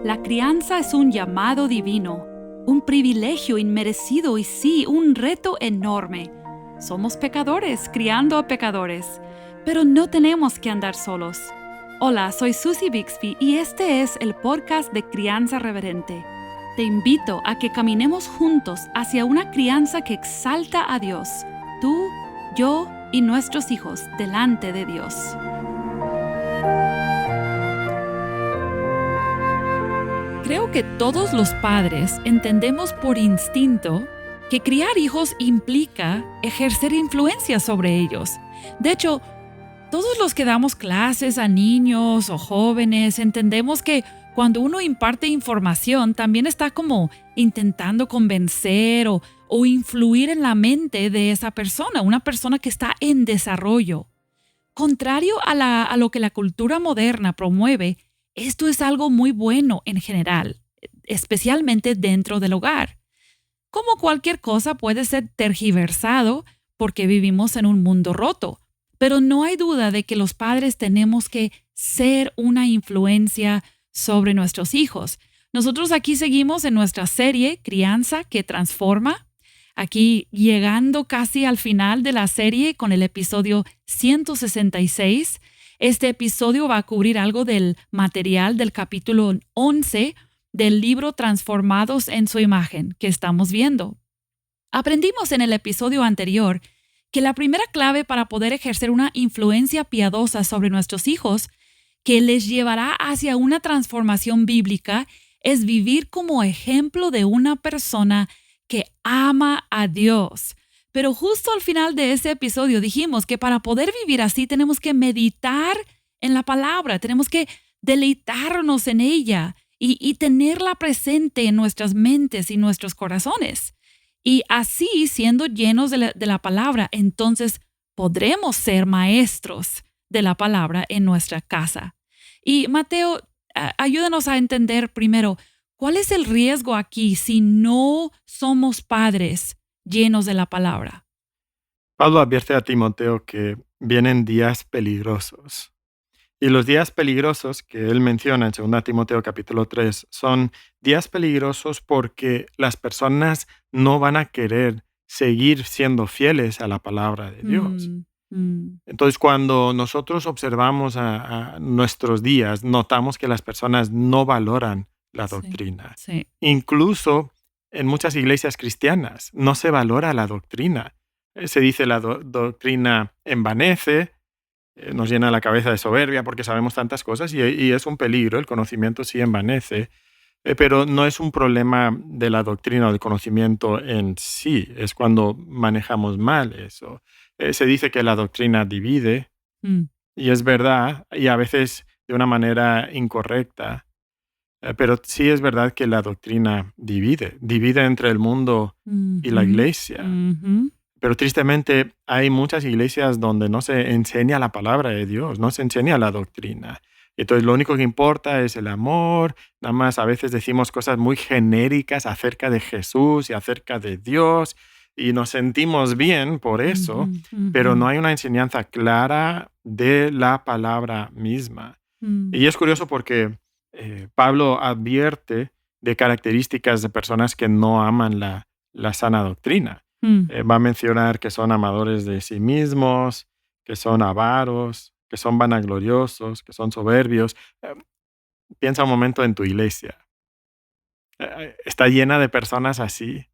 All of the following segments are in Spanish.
La crianza es un llamado divino, un privilegio inmerecido y sí, un reto enorme. Somos pecadores criando a pecadores, pero no tenemos que andar solos. Hola, soy Susie Bixby y este es el podcast de Crianza Reverente. Te invito a que caminemos juntos hacia una crianza que exalta a Dios, tú, yo y nuestros hijos delante de Dios. Creo que todos los padres entendemos por instinto que criar hijos implica ejercer influencia sobre ellos. De hecho, todos los que damos clases a niños o jóvenes entendemos que cuando uno imparte información también está como intentando convencer o influir en la mente de esa persona, una persona que está en desarrollo. Contrario a lo que la cultura moderna promueve, esto es algo muy bueno en general, especialmente dentro del hogar. Como cualquier cosa puede ser tergiversado porque vivimos en un mundo roto, pero no hay duda de que los padres tenemos que ser una influencia sobre nuestros hijos. Nosotros aquí seguimos en nuestra serie Crianza que Transforma, aquí llegando casi al final de la serie con el episodio 166. Este episodio va a cubrir algo del material del capítulo 11 del libro Transformados en su imagen que estamos viendo. Aprendimos en el episodio anterior que la primera clave para poder ejercer una influencia piadosa sobre nuestros hijos que les llevará hacia una transformación bíblica es vivir como ejemplo de una persona que ama a Dios. Pero justo al final de ese episodio dijimos que para poder vivir así tenemos que meditar en la palabra, tenemos que deleitarnos en ella y tenerla presente en nuestras mentes y nuestros corazones. Y así, siendo llenos de la palabra, entonces podremos ser maestros de la palabra en nuestra casa. Y Mateo, ayúdanos a entender primero, ¿cuál es el riesgo aquí si no somos padres llenos de la palabra? Pablo advierte a Timoteo que vienen días peligrosos. Y los días peligrosos que él menciona en 2 Timoteo capítulo 3 son días peligrosos porque las personas no van a querer seguir siendo fieles a la palabra de Dios. Entonces, cuando nosotros observamos a nuestros días, notamos que las personas no valoran la doctrina. Sí. Incluso en muchas iglesias cristianas no se valora la doctrina. Se dice la doctrina envanece, nos llena la cabeza de soberbia porque sabemos tantas cosas y es un peligro, el conocimiento sí envanece, pero no es un problema de la doctrina o del conocimiento en sí, es cuando manejamos mal eso. Se dice que la doctrina divide y es verdad, y a veces de una manera incorrecta, pero sí es verdad que la doctrina divide entre el mundo y la iglesia. Pero tristemente hay muchas iglesias donde no se enseña la palabra de Dios, no se enseña la doctrina. Entonces lo único que importa es el amor, nada más a veces decimos cosas muy genéricas acerca de Jesús y acerca de Dios y nos sentimos bien por eso, pero no hay una enseñanza clara de la palabra misma. Y es curioso porque Pablo advierte de características de personas que no aman la sana doctrina. Va a mencionar que son amadores de sí mismos, que son avaros, que son vanagloriosos, que son soberbios. Piensa un momento en tu iglesia. Está llena de personas así.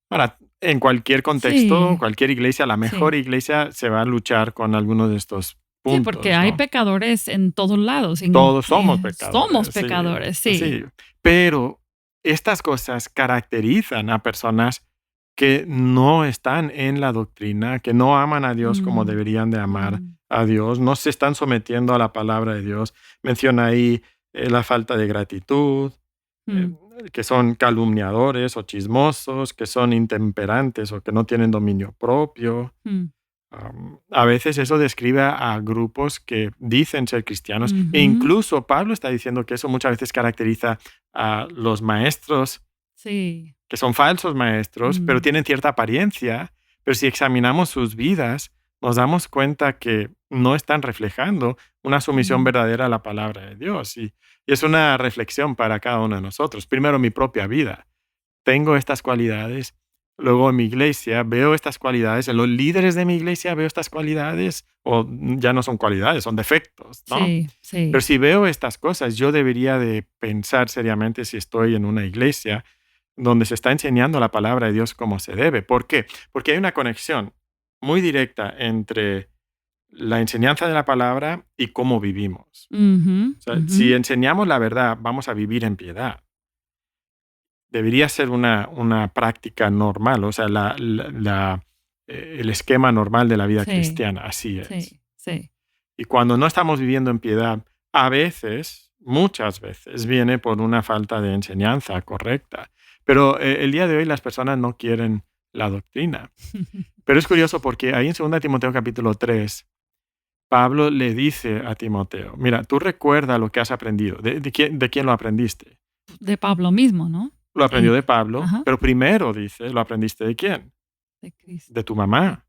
Ahora, en cualquier contexto, Sí. cualquier iglesia, la mejor iglesia se va a luchar con algunos de estos puntos. Sí, porque hay ¿no? pecadores en todos lados. Todos somos pecadores. Somos pecadores, sí. Pero estas cosas caracterizan a personas que no están en la doctrina, que no aman a Dios como deberían de amar a Dios, no se están sometiendo a la palabra de Dios. Menciona ahí la falta de gratitud, que son calumniadores o chismosos, que son intemperantes o que no tienen dominio propio. A veces eso describe a grupos que dicen ser cristianos e incluso Pablo está diciendo que eso muchas veces caracteriza a los maestros Sí. que son falsos maestros, pero tienen cierta apariencia, pero si examinamos sus vidas, nos damos cuenta que no están reflejando una sumisión Mm, verdadera a la palabra de Dios. Y es una reflexión para cada uno de nosotros. Primero, mi propia vida. Tengo estas cualidades. Luego en mi iglesia veo estas cualidades. En los líderes de mi iglesia veo estas cualidades. O ya no son cualidades, son defectos, ¿no? sí, Pero sí. si veo estas cosas, yo debería de pensar seriamente si estoy en una iglesia donde se está enseñando la palabra de Dios como se debe. ¿Por qué? Porque hay una conexión muy directa entre la enseñanza de la palabra y cómo vivimos. Ujú, O sea, ujú. si enseñamos la verdad, vamos a vivir en piedad. Debería ser una práctica normal, o sea, el esquema normal de la vida Sí, cristiana, así es. sí, sí. Y cuando no estamos viviendo en piedad, a veces, muchas veces, viene por una falta de enseñanza correcta. Pero el día de hoy las personas no quieren la doctrina. Pero es curioso porque ahí en 2 Timoteo capítulo 3, Pablo le dice a Timoteo, mira, tú recuerda lo que has aprendido. ¿De quién lo aprendiste? De Pablo mismo, ¿no? Lo aprendió Sí. de Pablo, Ajá. pero primero dice, ¿lo aprendiste de quién? De Cristo. De tu mamá,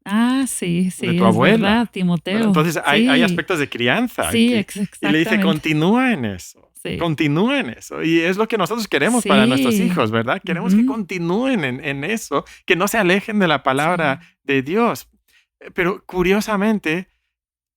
Sí, de sí, tu es verdad, abuela, ¿verdad? Timoteo. Entonces hay Sí, aspectos de crianza sí, y le dice, exactamente. continúa en eso, Sí, continúa en eso. Y es lo que nosotros queremos para nuestros sí. hijos, ¿verdad? Queremos que Ujú. continúen en eso, que no se alejen de la palabra Sí. de Dios. Pero curiosamente,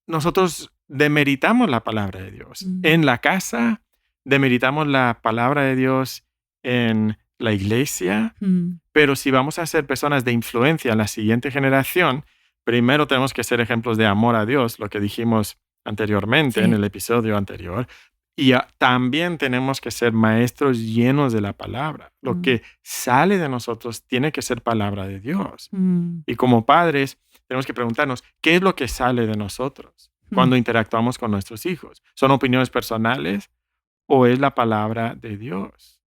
nosotros demeritamos la palabra de Dios. Mm, En la casa, demeritamos la palabra de Dios en la iglesia, mm. pero si vamos a ser personas de influencia en la siguiente generación, primero tenemos que ser ejemplos de amor a Dios, lo que dijimos anteriormente en Sí. el episodio anterior. Y también tenemos que ser maestros llenos de la palabra. Lo Mm, que sale de nosotros tiene que ser palabra de Dios. mm, Y como padres, tenemos que preguntarnos, ¿qué es lo que sale de nosotros mm. cuando interactuamos con nuestros hijos? ¿Son opiniones personales o es la palabra de Dios?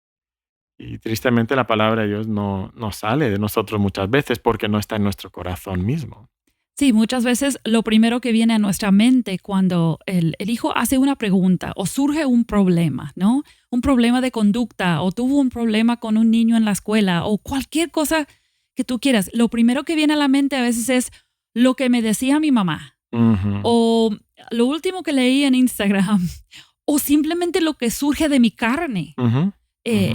Y tristemente la palabra de Dios no sale de nosotros muchas veces porque no está en nuestro corazón mismo. Sí, muchas veces lo primero que viene a nuestra mente cuando el hijo hace una pregunta o surge un problema, ¿no? Un problema de conducta o tuvo un problema con un niño en la escuela o cualquier cosa que tú quieras. Lo primero que viene a la mente a veces es lo que me decía mi mamá Ujú, o lo último que leí en Instagram o simplemente lo que surge de mi carne. ujú, ujú,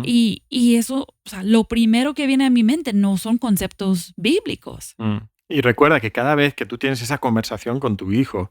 Y eso, o sea, lo primero que viene a mi mente no son conceptos bíblicos. mm. Y recuerda que cada vez que tú tienes esa conversación con tu hijo,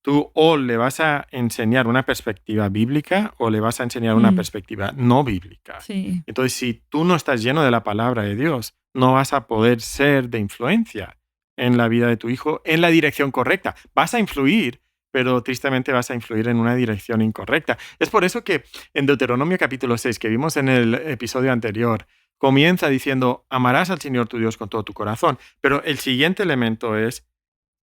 tú o le vas a enseñar una perspectiva bíblica o le vas a enseñar una Mm, perspectiva no bíblica. sí. Entonces, si tú no estás lleno de la palabra de Dios, no vas a poder ser de influencia en la vida de tu hijo en la dirección correcta. Vas a influir, pero tristemente vas a influir en una dirección incorrecta. Es por eso que en Deuteronomio capítulo 6, que vimos en el episodio anterior, comienza diciendo, amarás al Señor tu Dios con todo tu corazón. Pero el siguiente elemento es,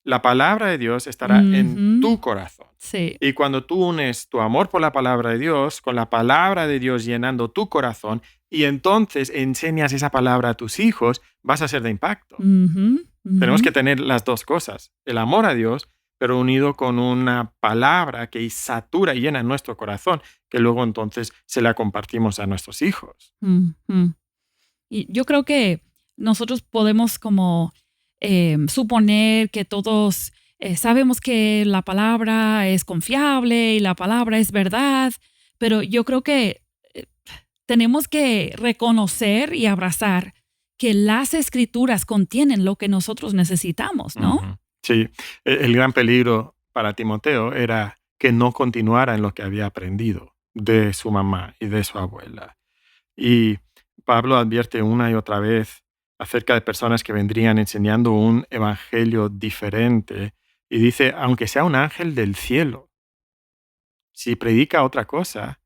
la palabra de Dios estará en Ujú. tu corazón. Sí. Y cuando tú unes tu amor por la palabra de Dios con la palabra de Dios llenando tu corazón y entonces enseñas esa palabra a tus hijos, vas a ser de impacto. Ujú, Tenemos ujú, que tener las dos cosas, el amor a Dios, pero unido con una palabra que satura y llena nuestro corazón, que luego entonces se la compartimos a nuestros hijos. ujú. Y yo creo que nosotros podemos como suponer que todos sabemos que la palabra es confiable y la palabra es verdad, pero yo creo que eh, tenemos que reconocer y abrazar que las escrituras contienen lo que nosotros necesitamos, ¿no? Ujú. Sí, el gran peligro para Timoteo era que no continuara en lo que había aprendido de su mamá y de su abuela. Y Pablo advierte una y otra vez acerca de personas que vendrían enseñando un evangelio diferente y dice, aunque sea un ángel del cielo, si predica otra cosa,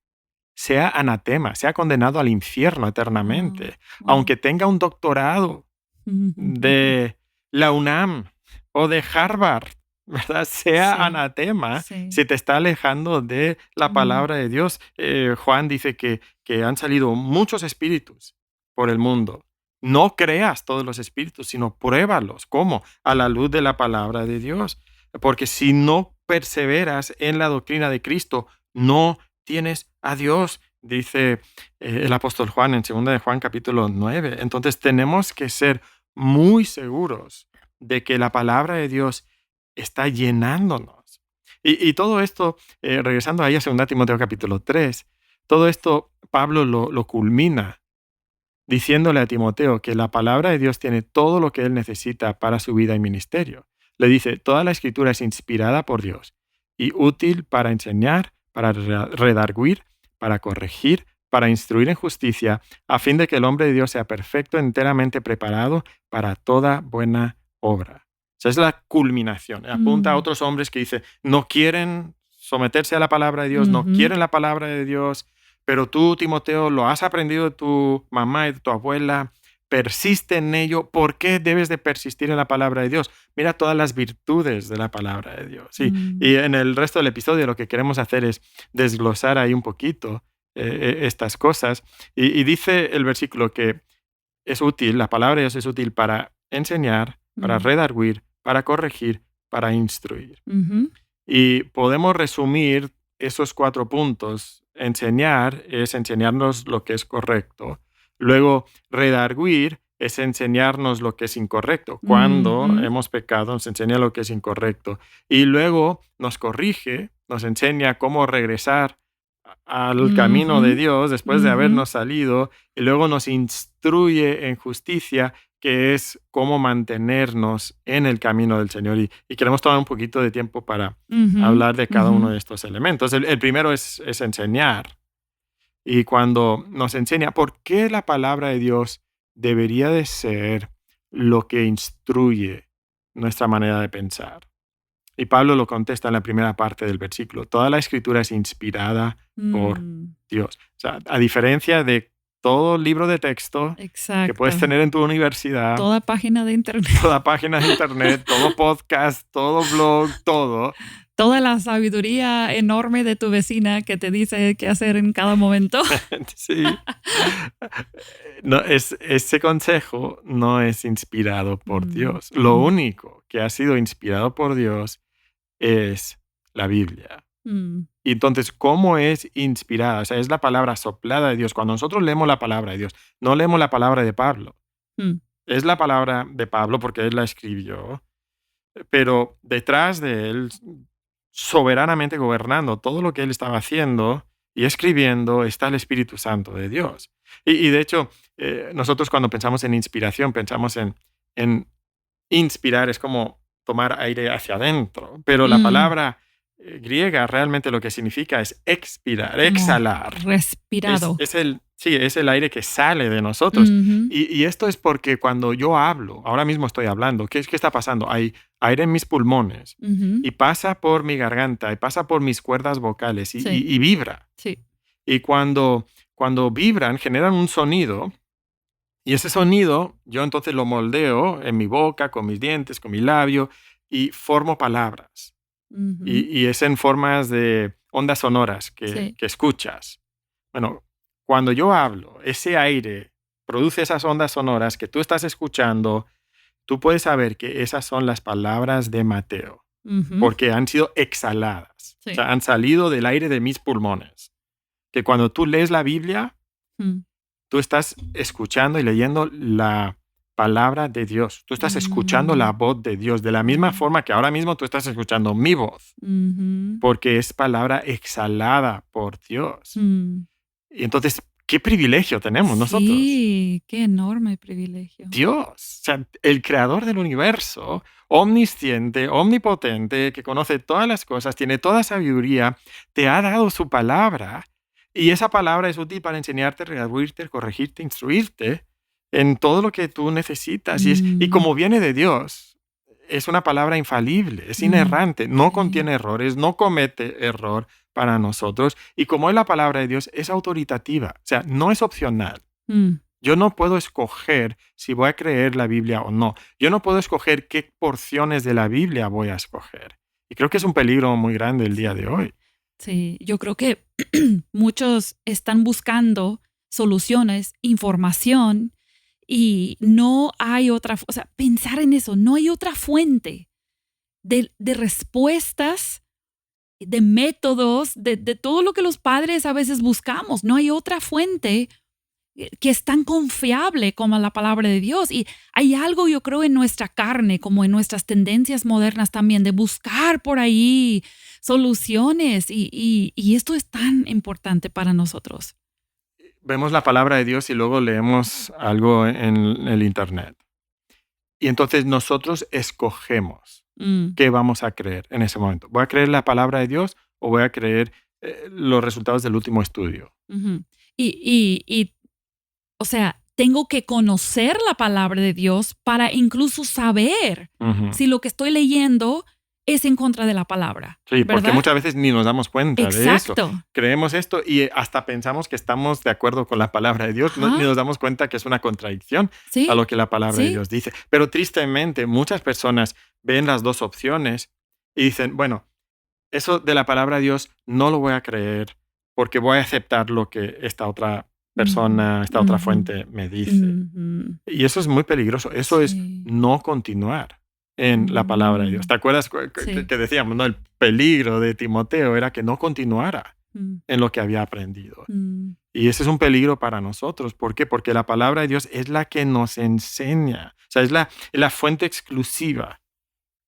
sea anatema, sea condenado al infierno Wow, eternamente, wow. aunque tenga un doctorado de la UNAM o de Harvard, ¿verdad? Sea Sí, anatema sí. si te está alejando de la Mm, palabra de Dios. Juan dice que han salido muchos espíritus por el mundo. No creas todos los espíritus, sino pruébalos. ¿Cómo? A la luz de la palabra de Dios. Porque si no perseveras en la doctrina de Cristo, no tienes a Dios, dice el apóstol Juan en 2 de Juan capítulo 9. Entonces tenemos que ser muy seguros de que la palabra de Dios está llenándonos. Y todo esto, regresando ahí a 2 Timoteo capítulo 3, todo esto Pablo lo culmina diciéndole a Timoteo que la palabra de Dios tiene todo lo que él necesita para su vida y ministerio. Le dice, toda la escritura es inspirada por Dios y útil para enseñar, para redarguir, para corregir, para instruir en justicia, a fin de que el hombre de Dios sea perfecto, enteramente preparado para toda buena obra. O sea, es la culminación. Apunta a otros hombres que dice, no quieren someterse a la palabra de Dios, no quieren la palabra de Dios, pero tú, Timoteo, lo has aprendido de tu mamá y de tu abuela, persiste en ello. ¿Por qué debes de persistir en la palabra de Dios? Mira todas las virtudes de la palabra de Dios. Sí. Y en el resto del episodio lo que queremos hacer es desglosar ahí un poquito estas cosas. Y dice el versículo que es útil, la palabra de Dios es útil para enseñar, para redarguir, para corregir, para instruir. Y podemos resumir esos 4 puntos. Enseñar es enseñarnos lo que es correcto. Luego, redarguir es enseñarnos lo que es incorrecto. Cuando hemos pecado, nos enseña lo que es incorrecto. Y luego nos corrige, nos enseña cómo regresar al camino de Dios después de habernos salido. Y luego nos instruye en justicia, que es cómo mantenernos en el camino del Señor. Y queremos tomar un poquito de tiempo para hablar de cada uno de estos elementos. El primero es enseñar. Y cuando nos enseña, ¿por qué la palabra de Dios debería de ser lo que instruye nuestra manera de pensar? Y Pablo lo contesta en la primera parte del versículo. Toda la escritura es inspirada por Dios. O sea, a diferencia de todo libro de texto que puedes tener en tu universidad. Toda página de internet. Toda página de internet, todo podcast, todo blog, todo. Toda la sabiduría enorme de tu vecina que te dice qué hacer en cada momento. Sí. No, ese consejo no es inspirado por Dios. Lo único que ha sido inspirado por Dios es la Biblia. Y entonces, ¿cómo es inspirada? O sea, es la palabra soplada de Dios. Cuando nosotros leemos la palabra de Dios, no leemos la palabra de Pablo. Es la palabra de Pablo porque él la escribió, pero detrás de él, soberanamente gobernando todo lo que él estaba haciendo y escribiendo, está el Espíritu Santo de Dios. Y de hecho, nosotros cuando pensamos en inspiración, pensamos en inspirar, es como tomar aire hacia adentro, pero la palabra griega realmente lo que significa es expirar, exhalar. Respirado. Es el aire que sale de nosotros. Y esto es porque cuando yo hablo, ahora mismo estoy hablando, ¿qué está pasando? Hay aire en mis pulmones y pasa por mi garganta y pasa por mis cuerdas vocales y vibra. Sí. Y cuando vibran, generan un sonido. Y ese sonido yo entonces lo moldeo en mi boca, con mis dientes, con mi labio y formo palabras. Y es en formas de ondas sonoras que escuchas. Bueno, cuando yo hablo, ese aire produce esas ondas sonoras que tú estás escuchando. Tú puedes saber que esas son las palabras de Mateo, porque han sido exhaladas. O sea, han salido del aire de mis pulmones. Que cuando tú lees la Biblia, tú estás escuchando y leyendo la palabra de Dios. Tú estás escuchando la voz de Dios de la misma forma que ahora mismo tú estás escuchando mi voz, porque es palabra exhalada por Dios. Y entonces, ¿qué privilegio tenemos nosotros? Sí, qué enorme privilegio. Dios, o sea, el creador del universo, omnisciente, omnipotente, que conoce todas las cosas, tiene toda sabiduría, te ha dado su palabra. Y esa palabra es útil para enseñarte, redarguirte, corregirte, instruirte en todo lo que tú necesitas. Y como viene de Dios, es una palabra infalible, es inerrante, no contiene errores, no comete error para nosotros. Y como es la palabra de Dios, es autoritativa, o sea, no es opcional. Yo no puedo escoger si voy a creer la Biblia o no. Yo no puedo escoger qué porciones de la Biblia voy a escoger. Y creo que es un peligro muy grande el día de hoy. Sí, yo creo que muchos están buscando soluciones, información, y no hay otra, o sea, pensar en eso, no hay otra fuente de respuestas, de métodos, de todo lo que los padres a veces buscamos. No hay otra fuente que es tan confiable como la palabra de Dios. Y hay algo, yo creo, en nuestra carne, como en nuestras tendencias modernas también, de buscar por ahí soluciones. Y esto es tan importante para nosotros. Vemos la palabra de Dios y luego leemos algo en el internet. Y entonces nosotros escogemos Mm, qué vamos a creer en ese momento. ¿Voy a creer la palabra de Dios o voy a creer los resultados del último estudio? ujú. Y, o sea, tengo que conocer la palabra de Dios para incluso saber Ujú. si lo que estoy leyendo es en contra de la palabra, Sí, porque ¿verdad? muchas veces ni nos damos cuenta de eso. Exacto. Creemos esto y hasta pensamos que estamos de acuerdo con la palabra de Dios, ni Ajá. nos damos cuenta que es una contradicción a Sí, lo que la palabra de sí. Dios dice. Pero tristemente, muchas personas ven las dos opciones y dicen, bueno, eso de la palabra de Dios no lo voy a creer porque voy a aceptar lo que esta otra Ujú, persona, esta otra ujú, fuente me dice. ujú. Y eso es muy peligroso. Eso es Sí. no continuar en la palabra de Dios. Mm, ¿Te acuerdas sí. que decíamos, no? El peligro de Timoteo era que no continuara Mm, en lo que había aprendido. mm, Y ese es un peligro para nosotros. ¿Por qué? Porque la palabra de Dios es la que nos enseña. O sea, es la fuente exclusiva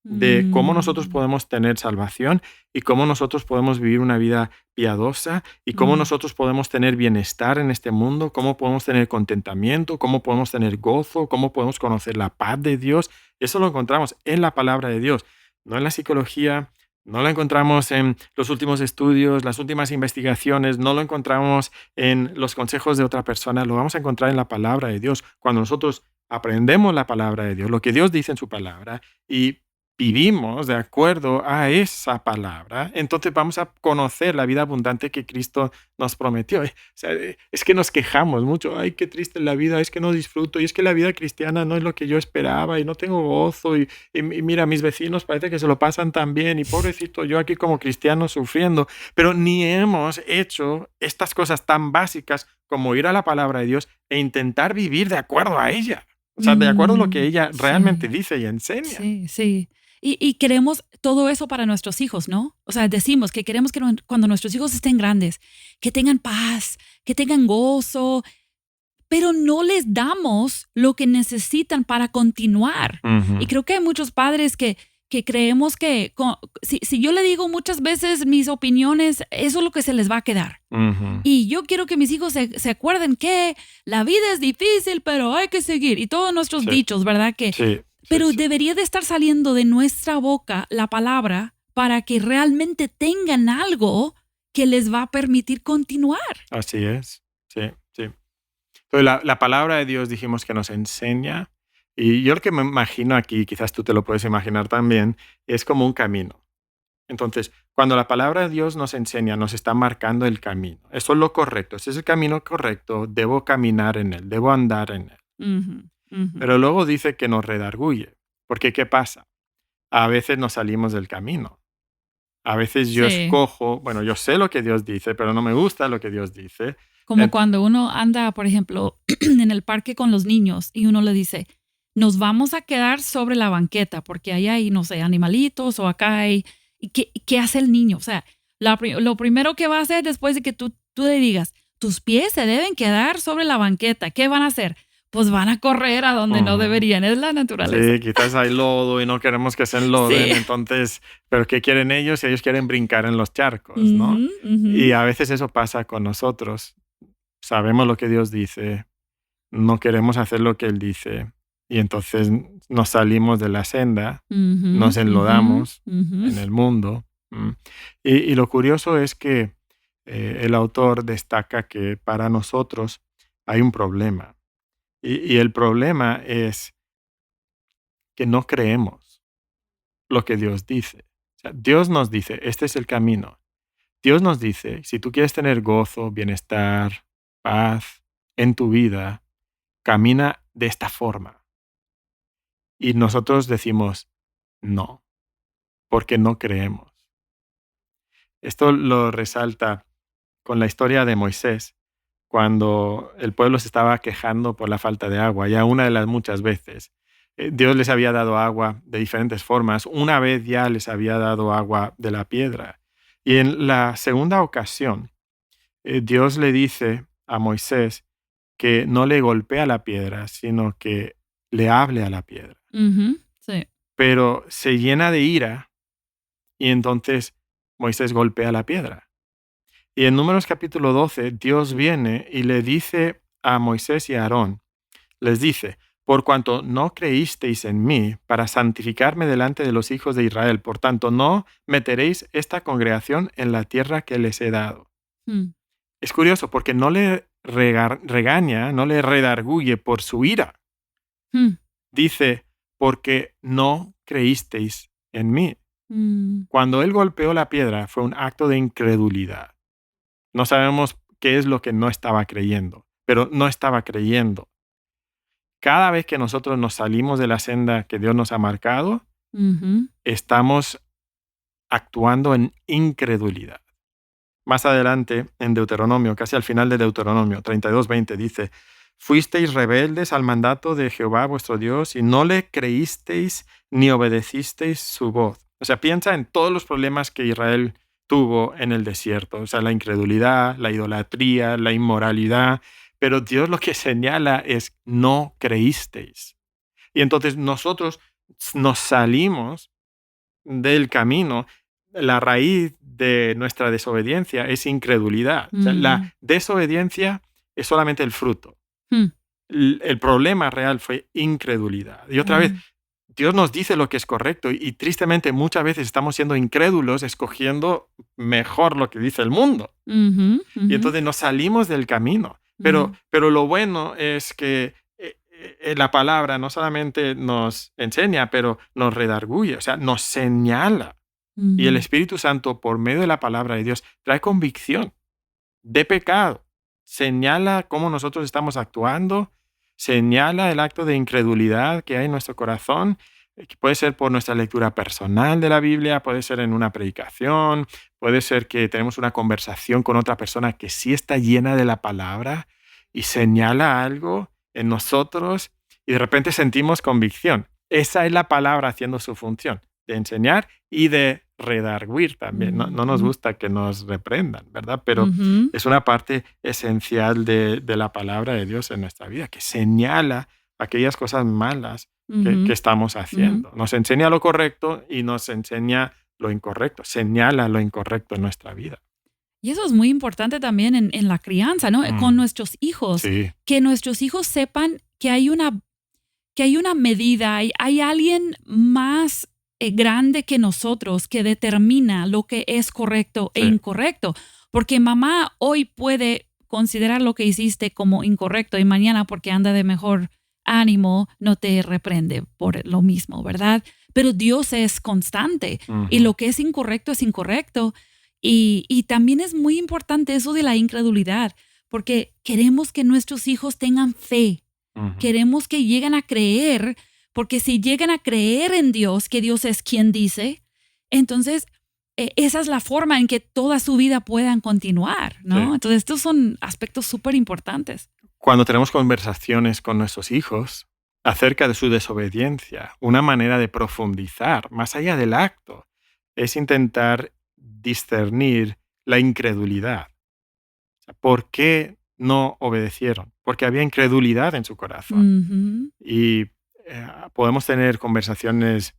de cómo nosotros mm, podemos tener salvación y cómo nosotros podemos vivir una vida piadosa y cómo mm, nosotros podemos tener bienestar en este mundo, cómo podemos tener contentamiento, cómo podemos tener gozo, cómo podemos conocer la paz de Dios. Eso lo encontramos en la palabra de Dios, no en la psicología, no lo encontramos en los últimos estudios, las últimas investigaciones, no lo encontramos en los consejos de otra persona, lo vamos a encontrar en la palabra de Dios. Cuando nosotros aprendemos la palabra de Dios, lo que Dios dice en su palabra, y vivimos de acuerdo a esa palabra, entonces vamos a conocer la vida abundante que Cristo nos prometió. O sea, es que nos quejamos mucho, ay, qué triste la vida, es que no disfruto, y es que la vida cristiana no es lo que yo esperaba, y no tengo gozo, y mira, mis vecinos parece que se lo pasan tan bien, y pobrecito yo aquí como cristiano sufriendo, pero ni hemos hecho estas cosas tan básicas como ir a la palabra de Dios e intentar vivir de acuerdo a ella. O sea, de acuerdo a lo que mm, ella realmente sí, dice y enseña. sí, sí. Y queremos todo eso para nuestros hijos, ¿no? O sea, decimos que queremos que cuando nuestros hijos estén grandes, que tengan paz, que tengan gozo, pero no les damos lo que necesitan para continuar. Y Ujú. creo que hay muchos padres que creemos que si yo le digo muchas veces mis opiniones, eso es lo que se les va a quedar. Ujú. Y yo quiero que mis hijos se acuerden que la vida es difícil, pero hay que seguir. Y todos nuestros Sí, dichos, ¿verdad? sí, sí, Pero sí. debería de estar saliendo de nuestra boca la palabra para que realmente tengan algo que les va a permitir continuar. Así es. Sí, sí. Entonces, la palabra de Dios dijimos que nos enseña, y yo lo que me imagino aquí, quizás tú te lo puedes imaginar también, es como un camino. Entonces, cuando la palabra de Dios nos enseña, nos está marcando el camino. Eso es lo correcto, ese es el camino correcto, debo caminar en él, debo andar en él. Ujú, ujú. Pero luego dice que nos redarguye, porque ¿qué pasa? A veces nos salimos del camino. A veces yo Sí, escojo, bueno, yo sé lo que Dios dice, pero no me gusta lo que Dios dice. como En- cuando uno anda, por ejemplo, en el parque con los niños y uno le dice, nos vamos a quedar sobre la banqueta porque ahí hay, no sé, animalitos o acá hay... ¿Y qué hace el niño? O sea, lo primero que va a hacer después de que tú le digas, tus pies se deben quedar sobre la banqueta, ¿qué van a hacer? Pues van a correr a donde no Ujú. deberían, es la naturaleza. Sí, quizás hay lodo y no queremos que se enloden, Sí. entonces, pero ¿qué quieren ellos? Ellos quieren brincar en los charcos, ¿no? Ujú, ujú, Y a veces eso pasa con nosotros. Sabemos lo que Dios dice, no queremos hacer lo que Él dice, y entonces nos salimos de la senda, ujú, nos ujú, enlodamos ujú. en el mundo. Y lo curioso es que el autor destaca que para nosotros hay un problema. Y el problema es que no creemos lo que Dios dice. O sea, Dios nos dice, este es el camino. Dios nos dice, si tú quieres tener gozo, bienestar, paz en tu vida, camina de esta forma. Y nosotros decimos, no, porque no creemos. Esto lo resalta con la historia de Moisés, cuando el pueblo se estaba quejando por la falta de agua, ya una de las muchas veces. Dios les había dado agua de diferentes formas, una vez ya les había dado agua de la piedra. Y en la segunda ocasión, Dios le dice a Moisés que no le golpee a la piedra, sino que le hable a la piedra. Sí. Pero se llena de ira y entonces Moisés golpea la piedra. Y en Números capítulo 12, Dios viene y le dice a Moisés y a Aarón, les dice, por cuanto no creísteis en mí para santificarme delante de los hijos de Israel, por tanto no meteréis esta congregación en la tierra que les he dado. Mm. Es curioso porque no le regaña, no le redarguye por su ira. Mm. Dice, porque no creísteis en mí. Mm. Cuando él golpeó la piedra fue un acto de incredulidad. No sabemos qué es lo que no estaba creyendo, pero no estaba creyendo. Cada vez que nosotros nos salimos de la senda que Dios nos ha marcado, estamos actuando en incredulidad. Más adelante, en Deuteronomio, casi al final de Deuteronomio 32:20, dice, fuisteis rebeldes al mandato de Jehová vuestro Dios y no le creísteis ni obedecisteis su voz. O sea, piensa en todos los problemas que Israel tuvo en el desierto. O sea, la incredulidad, la idolatría, la inmoralidad. Pero Dios lo que señala es, no creísteis. Y entonces nosotros nos salimos del camino. La raíz de nuestra desobediencia es incredulidad. O sea, la desobediencia es solamente el fruto. El problema real fue incredulidad. Y otra vez, Dios nos dice lo que es correcto y tristemente muchas veces estamos siendo incrédulos escogiendo mejor lo que dice el mundo. Y entonces nos salimos del camino. Pero lo bueno es que la palabra no solamente nos enseña, pero nos redarguye, o sea, nos señala. Y el Espíritu Santo, por medio de la palabra de Dios, trae convicción de pecado. Señala cómo nosotros estamos actuando, señala el acto de incredulidad que hay en nuestro corazón, que puede ser por nuestra lectura personal de la Biblia, puede ser en una predicación, puede ser que tenemos una conversación con otra persona que sí está llena de la palabra y señala algo en nosotros y de repente sentimos convicción. Esa es la palabra haciendo su función, de enseñar y de redarguir también. No nos gusta que nos reprendan, ¿verdad? Pero es una parte esencial de la palabra de Dios en nuestra vida, que señala aquellas cosas malas que estamos haciendo. Nos enseña lo correcto y nos enseña lo incorrecto. Señala lo incorrecto en nuestra vida. Y eso es muy importante también en la crianza, ¿no? Con nuestros hijos. Sí. Que nuestros hijos sepan que hay una medida, hay alguien más grande que nosotros que determina lo que es correcto e incorrecto. Porque mamá hoy puede considerar lo que hiciste como incorrecto y mañana porque anda de mejor ánimo no te reprende por lo mismo, ¿verdad? Pero Dios es constante y lo que es incorrecto es incorrecto. Y también es muy importante eso de la incredulidad, porque queremos que nuestros hijos tengan fe. Queremos que lleguen a creer, porque si llegan a creer en Dios, que Dios es quien dice, entonces esa es la forma en que toda su vida puedan continuar, ¿no? Sí. Entonces estos son aspectos súper importantes. Cuando tenemos conversaciones con nuestros hijos acerca de su desobediencia, una manera de profundizar más allá del acto es intentar discernir la incredulidad. ¿Por qué no obedecieron? Porque había incredulidad en su corazón. Y podemos tener conversaciones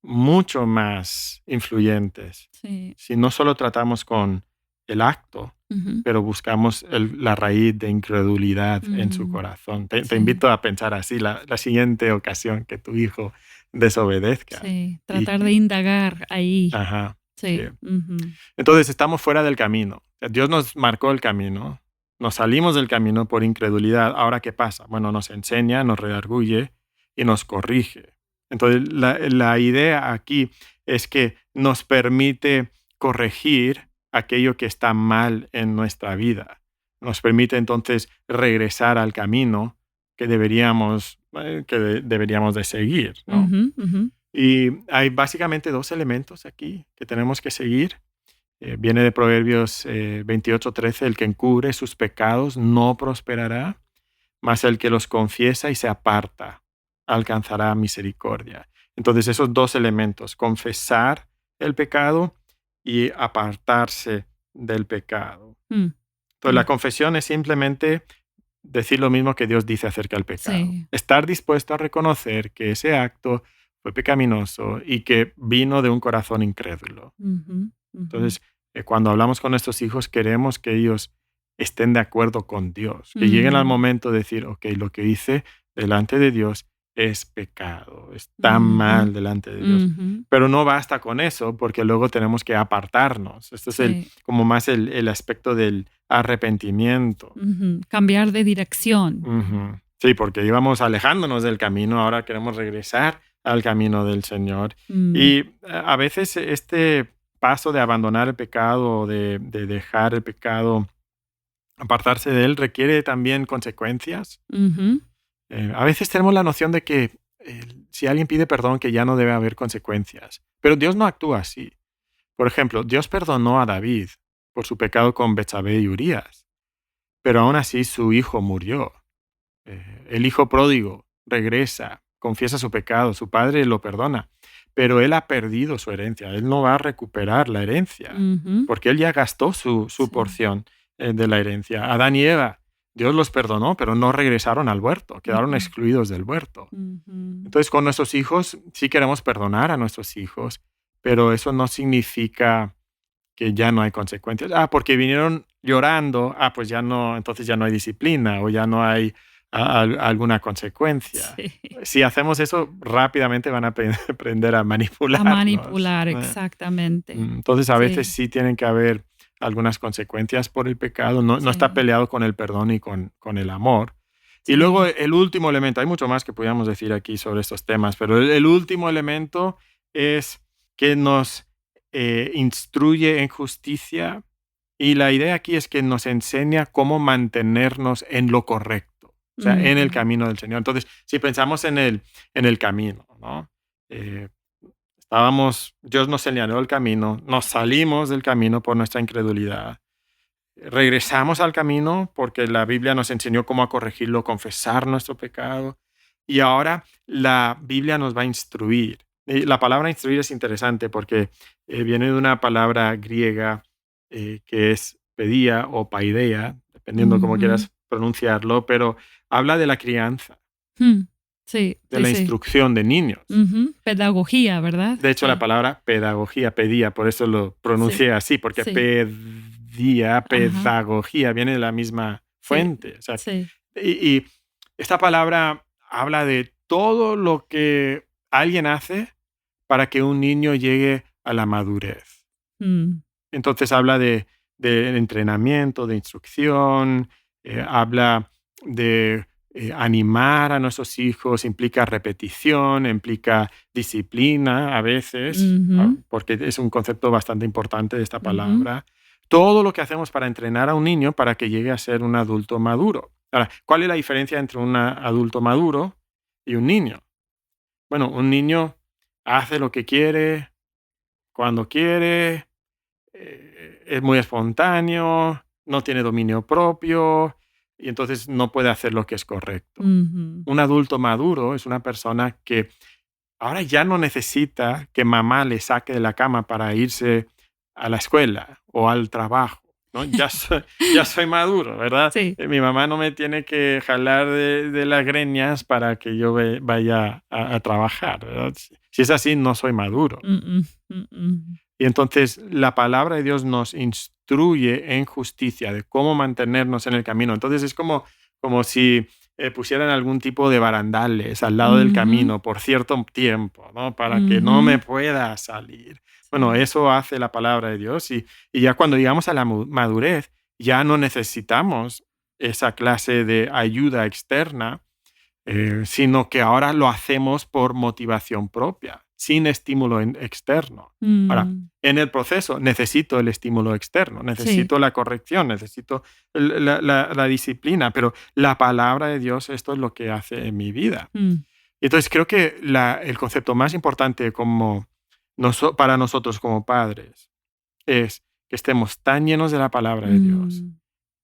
mucho más influyentes si no solo tratamos con el acto, pero buscamos la raíz de incredulidad en su corazón. Te invito a pensar así la siguiente ocasión que tu hijo desobedezca. Sí, tratar de indagar ahí. Ajá. Sí. Entonces estamos fuera del camino. Dios nos marcó el camino, nos salimos del camino por incredulidad. Ahora, ¿qué pasa? Bueno, nos enseña, nos redarguye y nos corrige. Entonces la idea aquí es que nos permite corregir aquello que está mal en nuestra vida. Nos permite entonces regresar al camino que deberíamos de seguir, ¿no? Y hay básicamente dos elementos aquí que tenemos que seguir. Viene de Proverbios 28:13, el que encubre sus pecados no prosperará, mas el que los confiesa y se aparta alcanzará misericordia. Entonces esos dos elementos, confesar el pecado y apartarse del pecado. Entonces la confesión es simplemente decir lo mismo que Dios dice acerca del pecado. Sí. Estar dispuesto a reconocer que ese acto fue pecaminoso y que vino de un corazón incrédulo. Ujú, ujú, Entonces, cuando hablamos con nuestros hijos, queremos que ellos estén de acuerdo con Dios, que lleguen al mm, momento de decir, ok, lo que hice delante de Dios es pecado, está ujú, mal delante de Dios. ujú. Pero no basta con eso, porque luego tenemos que apartarnos. Este es Sí. como más el aspecto del arrepentimiento. Ujú. Cambiar de dirección. Ujú. Sí, porque íbamos alejándonos del camino, ahora queremos regresar al camino del Señor. Mm, Y a veces este paso de abandonar el pecado, o de dejar el pecado, apartarse de él, requiere también consecuencias. ujú, A veces tenemos la noción de que si alguien pide perdón, que ya no debe haber consecuencias. Pero Dios no actúa así. Por ejemplo, Dios perdonó a David por su pecado con Betsabé y Urías, pero aún así su hijo murió. El hijo pródigo regresa, confiesa su pecado, su padre lo perdona, pero él ha perdido su herencia, él no va a recuperar la herencia, ujú. porque él ya gastó su Sí. porción de la herencia. Adán y Eva, Dios los perdonó, pero no regresaron al huerto, quedaron Ujú, excluidos del huerto. ujú. Entonces, con nuestros hijos sí queremos perdonar a nuestros hijos, pero eso no significa que ya no hay consecuencias. Porque vinieron llorando, pues ya no, entonces ya no hay disciplina o ya no hay alguna consecuencia. Sí. Si hacemos eso, rápidamente van a aprender a A manipularnos. manipular, exactamente. Entonces, a veces Sí, sí tienen que haber algunas consecuencias por el pecado. No, no está sí, peleado con el perdón y con el amor. Y luego sí. el último elemento, hay mucho más que podríamos decir aquí sobre estos temas, pero el último elemento es que nos instruye en justicia, y la idea aquí es que nos enseña cómo mantenernos en lo correcto, o sea, en el Ujú, camino del Señor. Entonces, si pensamos en el camino, ¿no? Eh, Dios nos señaló el camino, nos salimos del camino por nuestra incredulidad, regresamos al camino porque la Biblia nos enseñó cómo a corregirlo, confesar nuestro pecado, y ahora la Biblia nos va a instruir. Y la palabra instruir es interesante porque viene de una palabra griega que es pedía o paideia, dependiendo cómo ujú, quieras pronunciarlo, pero habla de la crianza, sí, de sí, la sí. instrucción de niños. Ujú. Pedagogía, ¿verdad? De hecho, la Sí, palabra pedagogía, pedía, por eso lo sí, pronuncié así, porque sí. Ajá. pedagogía, viene de la misma Sí, fuente. O sea, sí. y esta palabra habla de todo lo que alguien hace para que un niño llegue a la madurez. Mm, Entonces habla de entrenamiento, de instrucción, habla de animar a nuestros hijos, implica repetición, implica disciplina a veces, ujú, porque es un concepto bastante importante de esta ujú. palabra. Todo lo que hacemos para entrenar a un niño para que llegue a ser un adulto maduro. Ahora, ¿cuál es la diferencia entre un adulto maduro y un niño? Bueno, un niño hace lo que quiere, cuando quiere, es muy espontáneo, no tiene dominio propio y entonces no puede hacer lo que es correcto. Ujú. Un adulto maduro es una persona que ahora ya no necesita que mamá le saque de la cama para irse a la escuela o al trabajo, ¿no? Ya soy maduro, ¿verdad? Sí. Mi mamá no me tiene que jalar de las greñas para que yo vaya a trabajar, ¿verdad? Si es así, no soy maduro. Mm, mm, mm. Y entonces la palabra de Dios nos instruye en justicia de cómo mantenernos en el camino. Entonces es como si pusieran algún tipo de barandales al lado del Ujú, camino por cierto tiempo, ¿no? Para que no me ujú. pueda salir. Bueno, Sí. eso hace la palabra de Dios, y ya cuando llegamos a la madurez, ya no necesitamos esa clase de ayuda externa, sino que ahora lo hacemos por motivación propia, sin estímulo externo. Ahora, Mm, en el proceso necesito el estímulo externo, sí. necesito la corrección, necesito la disciplina, pero la palabra de Dios, esto es lo que hace en mi vida. Mm, Y entonces creo que el concepto más importante para nosotros como padres es que estemos tan llenos de la palabra de Dios mm,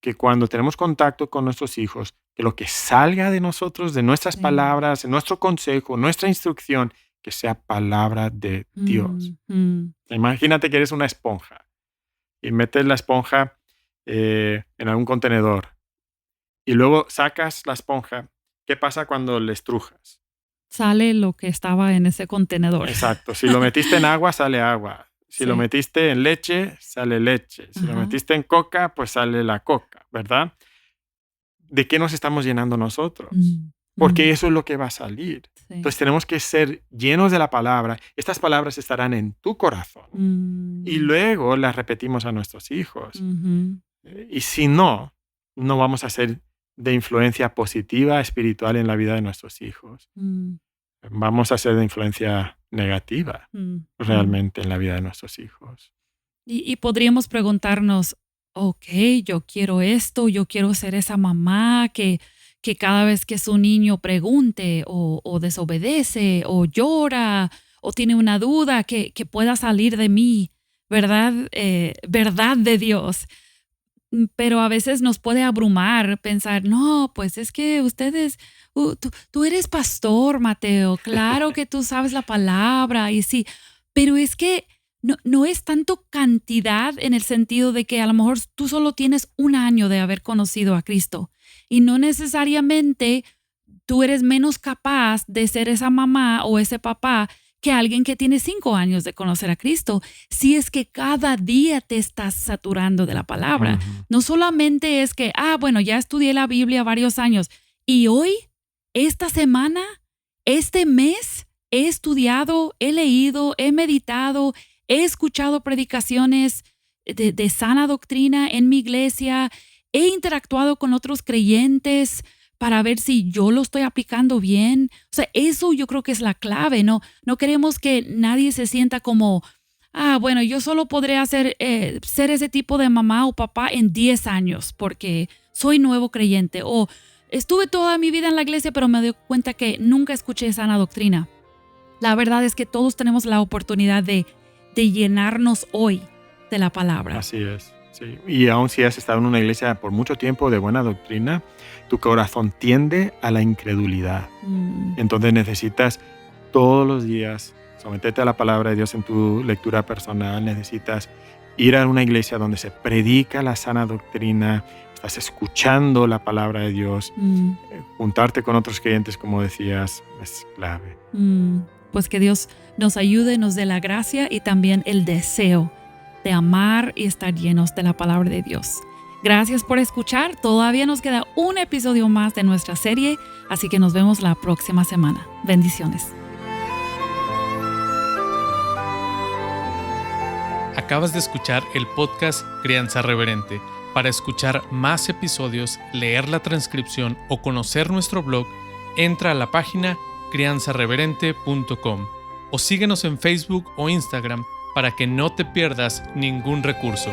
que cuando tenemos contacto con nuestros hijos, que lo que salga de nosotros, de nuestras sí. palabras, de nuestro consejo, nuestra instrucción, que sea palabra de Dios. Mm, mm. Imagínate que eres una esponja y metes la esponja en algún contenedor y luego sacas la esponja, ¿qué pasa cuando le estrujas? Sale lo que estaba en ese contenedor. Exacto. Si lo metiste en agua, sale agua. Si lo Sí. metiste en leche, sale leche. Si lo Ajá. metiste en coca, pues sale la coca, ¿verdad? ¿De qué nos estamos llenando nosotros? Porque eso es lo que va a salir. Sí. Entonces tenemos que ser llenos de la palabra. Estas palabras estarán en tu corazón. Y luego las repetimos a nuestros hijos. Y si no, no vamos a ser de influencia positiva, espiritual en la vida de nuestros hijos. Vamos a ser de influencia negativa realmente en la vida de nuestros hijos. Y podríamos preguntarnos, ok, yo quiero esto, yo quiero ser esa mamá que cada vez que su niño pregunte o desobedece o llora o tiene una duda, que pueda salir de mí, ¿verdad? Verdad de Dios. Pero a veces nos puede abrumar pensar, no, pues es que ustedes, tú eres pastor, Mateo, claro que tú sabes la palabra y sí, pero es que no es tanto cantidad en el sentido de que a lo mejor tú solo tienes 1 año de haber conocido a Cristo y no necesariamente tú eres menos capaz de ser esa mamá o ese papá que alguien que tiene 5 años de conocer a Cristo, si es que cada día te estás saturando de la palabra. No solamente es que, bueno, ya estudié la Biblia varios años y hoy, esta semana, este mes, he estudiado, he leído, he meditado, he escuchado predicaciones de sana doctrina en mi iglesia, he interactuado con otros creyentes para ver si yo lo estoy aplicando bien. O sea, eso yo creo que es la clave, ¿no? No queremos que nadie se sienta como, bueno, yo solo podré ser ese tipo de mamá o papá en 10 años porque soy nuevo creyente. O estuve toda mi vida en la iglesia, pero me doy cuenta que nunca escuché sana doctrina. La verdad es que todos tenemos la oportunidad de llenarnos hoy de la palabra. Así es. Sí. Y aun si has estado en una iglesia por mucho tiempo de buena doctrina, tu corazón tiende a la incredulidad. Entonces necesitas todos los días someterte a la palabra de Dios en tu lectura personal. Necesitas ir a una iglesia donde se predica la sana doctrina, estás escuchando la palabra de Dios. Juntarte con otros creyentes, como decías, es clave. Pues que Dios nos ayude, nos dé la gracia y también el deseo de amar y estar llenos de la palabra de Dios. Gracias por escuchar. Todavía nos queda un episodio más de nuestra serie, así que nos vemos la próxima semana. Bendiciones. Acabas de escuchar el podcast Crianza Reverente. Para escuchar más episodios, leer la transcripción o conocer nuestro blog, entra a la página crianzareverente.com o síguenos en Facebook o Instagram para que no te pierdas ningún recurso.